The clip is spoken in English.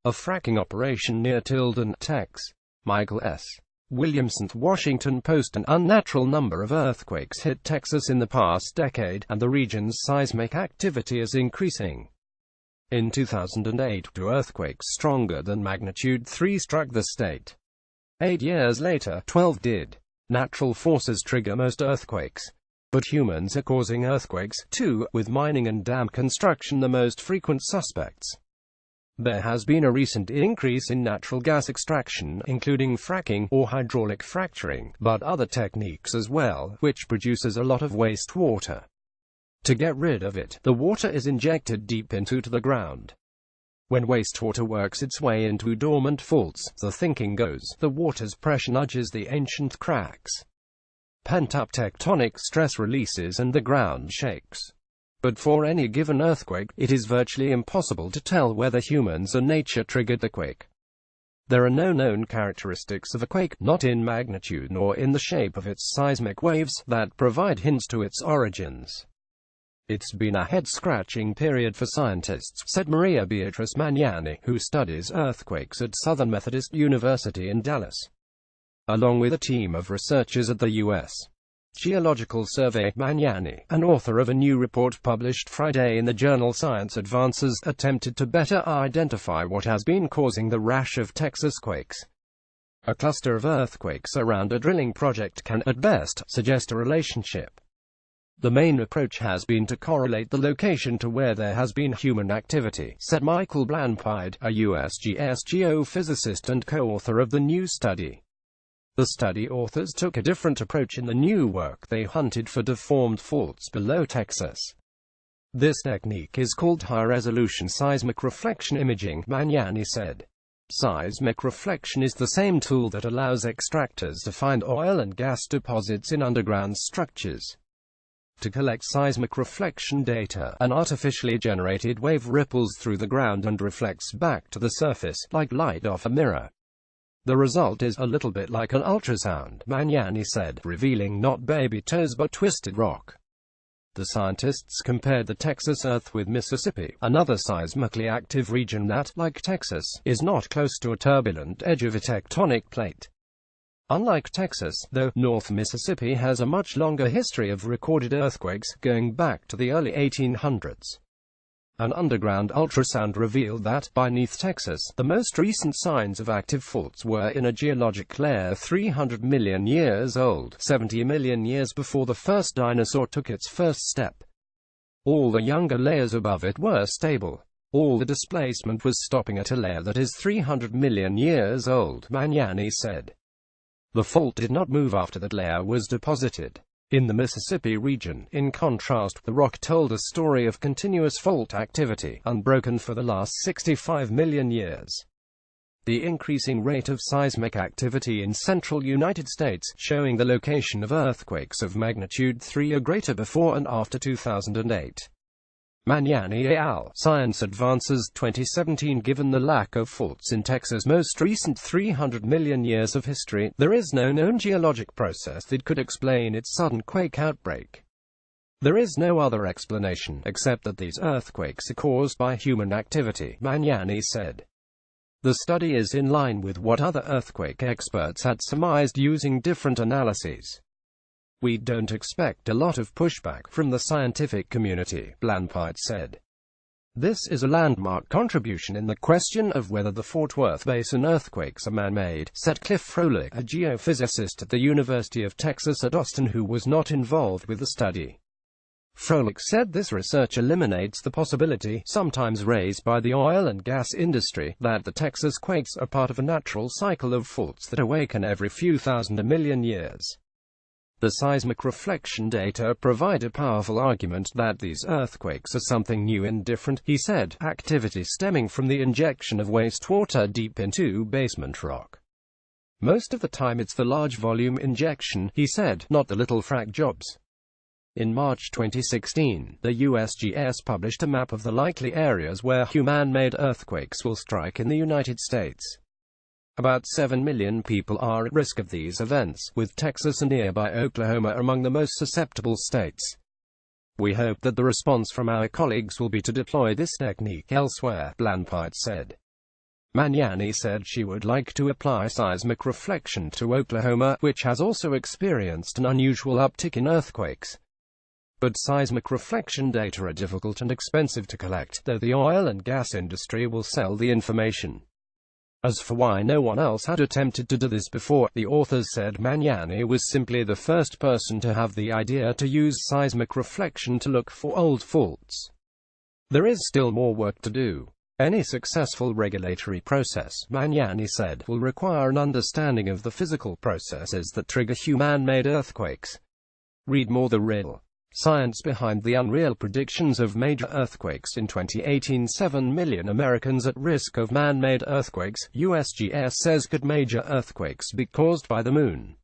A fracking operation near Tilden, Tex. Michael S. WilliamsonThe Washington Post An unnatural number of earthquakes hit Texas in the past decade, and the region's seismic activity is increasing. In 2008, 2 earthquakes stronger than magnitude 3 struck the state. 8 years later, 12 did. Natural forces trigger most earthquakes, but humans are causing earthquakes, too, with mining and dam construction the most frequent suspects. There has been a recent increase in natural gas extraction, including fracking, or hydraulic fracturing, but other techniques as well, which produces a lot of wastewater. To get rid of it, the water is injected deep into the ground. When wastewater works its way into dormant faults, the thinking goes, the water's pressure nudges the ancient cracks. Pent-up tectonic stress releases and the ground shakes. But for any given earthquake, it is virtually impossible to tell whether humans or nature triggered the quake. There are no known characteristics of a quake, not in magnitude nor in the shape of its seismic waves, that provide hints to its origins. It's been a head-scratching period for scientists, said Maria Beatrice Magnani, who studies earthquakes at Southern Methodist University in Dallas. Along with a team of researchers at the U.S. Geological Survey, Magnani, an author of a new report published Friday in the journal Science Advances, attempted to better identify what has been causing the rash of Texas quakes. A cluster of earthquakes around a drilling project can, at best, suggest a relationship. The main approach has been to correlate the location to where there has been human activity, said Michael Blanpide, a USGS geophysicist and co-author of the new study. The study authors took a different approach in the new work. They hunted for deformed faults below Texas. This technique is called high-resolution seismic reflection imaging, Magnani said. Seismic reflection is the same tool that allows extractors to find oil and gas deposits in underground structures. To collect seismic reflection data, an artificially generated wave ripples through the ground and reflects back to the surface, like light off a mirror. The result is a little bit like an ultrasound, Magnani said, revealing not baby toes but twisted rock. The scientists compared the Texas earth with Mississippi, another seismically active region that, like Texas, is not close to a turbulent edge of a tectonic plate. Unlike Texas, though, North Mississippi has a much longer history of recorded earthquakes, going back to the early 1800s. An underground ultrasound revealed that, beneath Texas, the most recent signs of active faults were in a geologic layer 300 million years old, 70 million years before the first dinosaur took its first step. All the younger layers above it were stable. All the displacement was stopping at a layer that is 300 million years old, Magnani said. The fault did not move after that layer was deposited. In the Mississippi region, in contrast, the rock told a story of continuous fault activity, unbroken for the last 65 million years. The increasing rate of seismic activity in central United States, showing the location of earthquakes of magnitude 3 or greater before and after 2008. Magnani et al. Science Advances, 2017. Given the lack of faults in Texas' most recent 300 million years of history, there is no known geologic process that could explain its sudden quake outbreak. There is no other explanation, except that these earthquakes are caused by human activity, Magnani said. The study is in line with what other earthquake experts had surmised using different analyses. We don't expect a lot of pushback from the scientific community, Blanpide said. This is a landmark contribution in the question of whether the Fort Worth Basin earthquakes are man-made, said Cliff Froelich, a geophysicist at the University of Texas at Austin who was not involved with the study. Froelich said this research eliminates the possibility, sometimes raised by the oil and gas industry, that the Texas quakes are part of a natural cycle of faults that awaken every few thousand or million years. The seismic reflection data provide a powerful argument that these earthquakes are something new and different, he said, activity stemming from the injection of wastewater deep into basement rock. Most of the time it's the large volume injection, he said, not the little frack jobs. In March 2016, the USGS published a map of the likely areas where human-made earthquakes will strike in the United States. About 7 million people are at risk of these events, with Texas and nearby Oklahoma among the most susceptible states. We hope that the response from our colleagues will be to deploy this technique elsewhere, Blanpide said. Magnani said she would like to apply seismic reflection to Oklahoma, which has also experienced an unusual uptick in earthquakes. But seismic reflection data are difficult and expensive to collect, though the oil and gas industry will sell the information. As for why no one else had attempted to do this before, the authors said Magnani was simply the first person to have the idea to use seismic reflection to look for old faults. There is still more work to do. Any successful regulatory process, Magnani said, will require an understanding of the physical processes that trigger human-made earthquakes. Read more: The Real Science Behind the Unreal Predictions of Major Earthquakes in 2018. 7 million Americans at risk of man-made earthquakes, USGS says. Could major earthquakes be caused by the moon?